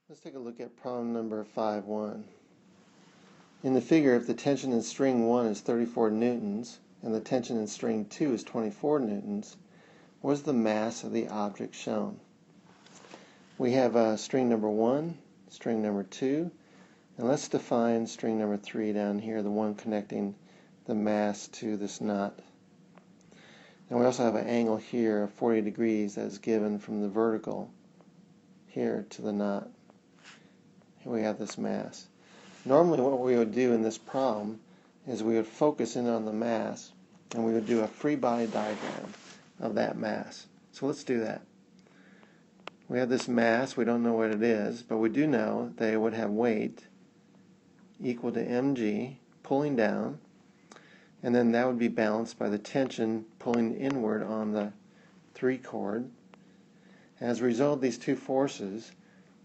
Let's take a look at problem number 5.1. In the figure, if the tension in string 1 is 34 newtons and the tension in string 2 is 24 newtons, what is the mass of the object shown? We have string number 1, string number 2, and let's define string number 3 down here, the one connecting the mass to this knot. And we also have an angle here of 40 degrees that is given from the vertical here to the knot. Here we have this mass. Normally what we would do in this problem is we would focus in on the mass and we would do a free body diagram of that mass. So let's do that. We have this mass, we don't know what it is, but we do know that it would have weight equal to mg pulling down, and then that would be balanced by the tension pulling inward on the 3 cord. As a result of these two forces,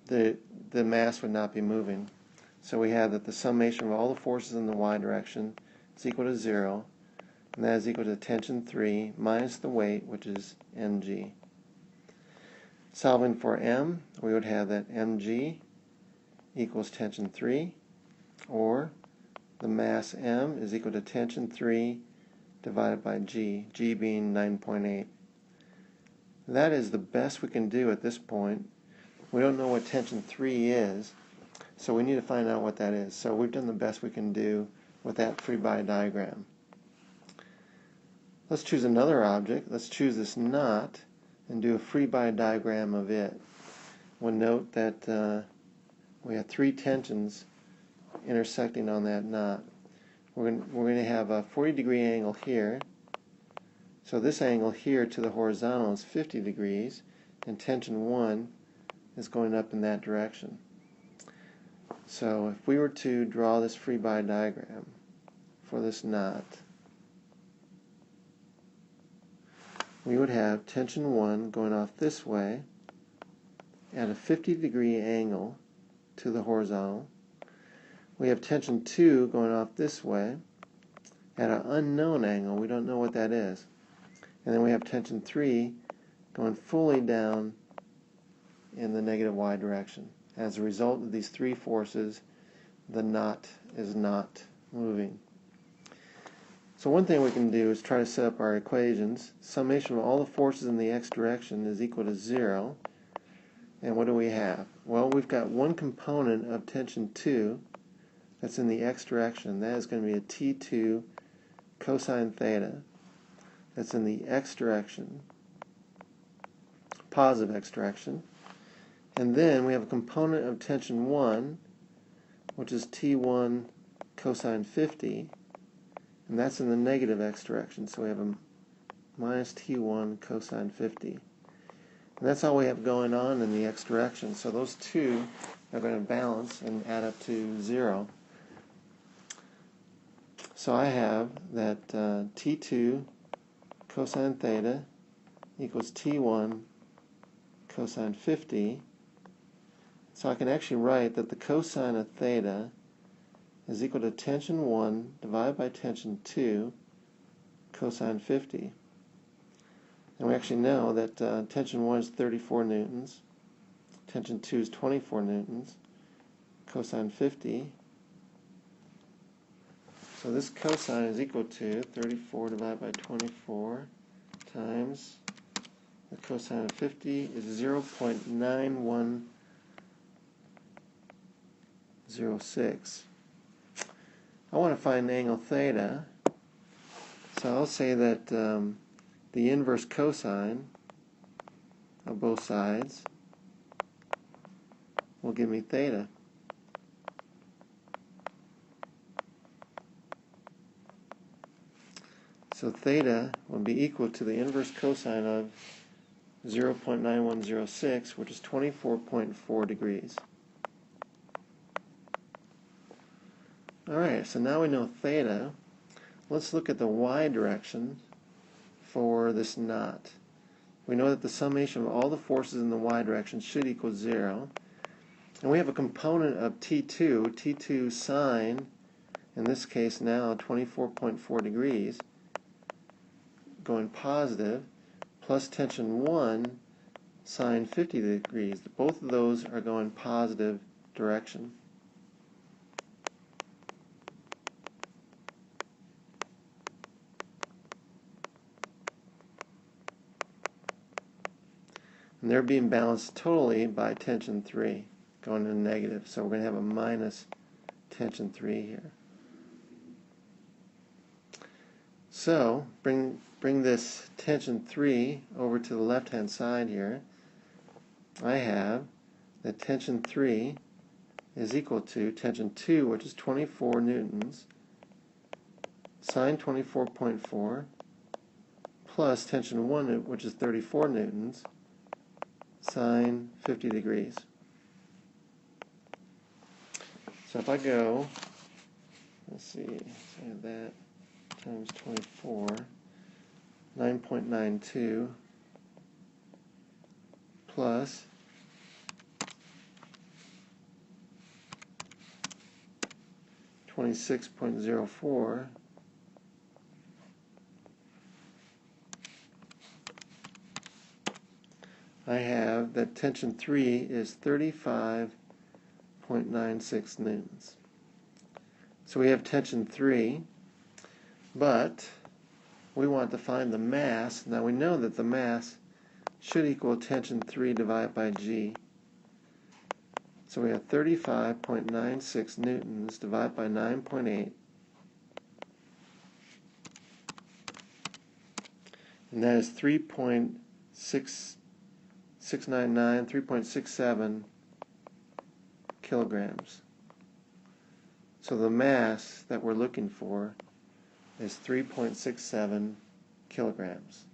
the mass would not be moving. So we have that the summation of all the forces in the y direction is equal to 0, and that is equal to tension 3 minus the weight, which is mg. Solving for m, we would have that mg equals tension 3, or the mass m is equal to tension 3 divided by g, g being 9.8. That is the best we can do at this point. We don't know what tension 3 is, so we need to find out what that is. So we've done the best we can do with that free body diagram. Let's choose another object. Let's choose this knot and do a free body diagram of it. We'll note that we have 3 tensions intersecting on that knot. We're going to have a 40-degree angle here. So this angle here to the horizontal is 50 degrees, and tension 1 is going up in that direction. So if we were to draw this free body diagram for this knot, we would have tension 1 going off this way at a 50-degree angle to the horizontal. We have tension 2 going off this way at an unknown angle. We don't know what that is. And then we have tension 3 going fully down in the negative y direction. As a result of these 3 forces, the knot is not moving. So one thing we can do is try to set up our equations. Summation of all the forces in the x direction is equal to 0. And what do we have? Well, we've got one component of tension 2 that's in the x direction. That is going to be a T2 cosine theta that's in the x direction, positive x direction. And then we have a component of tension 1, which is T1 cosine 50, and that's in the negative x direction. So we have a minus T1 cosine 50. And that's all we have going on in the x direction. So those two are going to balance and add up to 0. So I have that T2 cosine theta equals T1 cosine 50. So I can actually write that the cosine of theta is equal to tension 1 divided by tension 2 cosine 50. And we actually know that tension 1 is 34 newtons, tension 2 is 24 newtons, cosine 50. So this cosine is equal to 34 divided by 24 times the cosine of 50 is 0.9106. I want to find angle theta, so I'll say that the inverse cosine of both sides will give me theta. So theta will be equal to the inverse cosine of 0.9106, which is 24.4 degrees. Alright, so now we know theta. Let's look at the y direction for this knot. We know that the summation of all the forces in the y direction should equal 0. And we have a component of T2 sine, in this case now 24.4 degrees, going positive, plus tension 1 sine 50 degrees. Both of those are going positive direction. And they're being balanced totally by tension 3, going to negative. So we're going to have a minus tension 3 here. So bring this tension 3 over to the left-hand side here. I have that tension 3 is equal to tension 2, which is 24 newtons, sine 24.4, plus tension 1, which is 34 newtons, sine 50 degrees. So if I go, let's see, so I have that times 24, 9.92 plus 26.04 I have that tension 3 is 35.96 newtons. So we have tension 3, but we want to find the mass. Now we know that the mass should equal tension 3 divided by g. So we have 35.96 newtons divided by 9.8, and that is 3.67 kilograms. So the mass that we're looking for is 3.67 kilograms.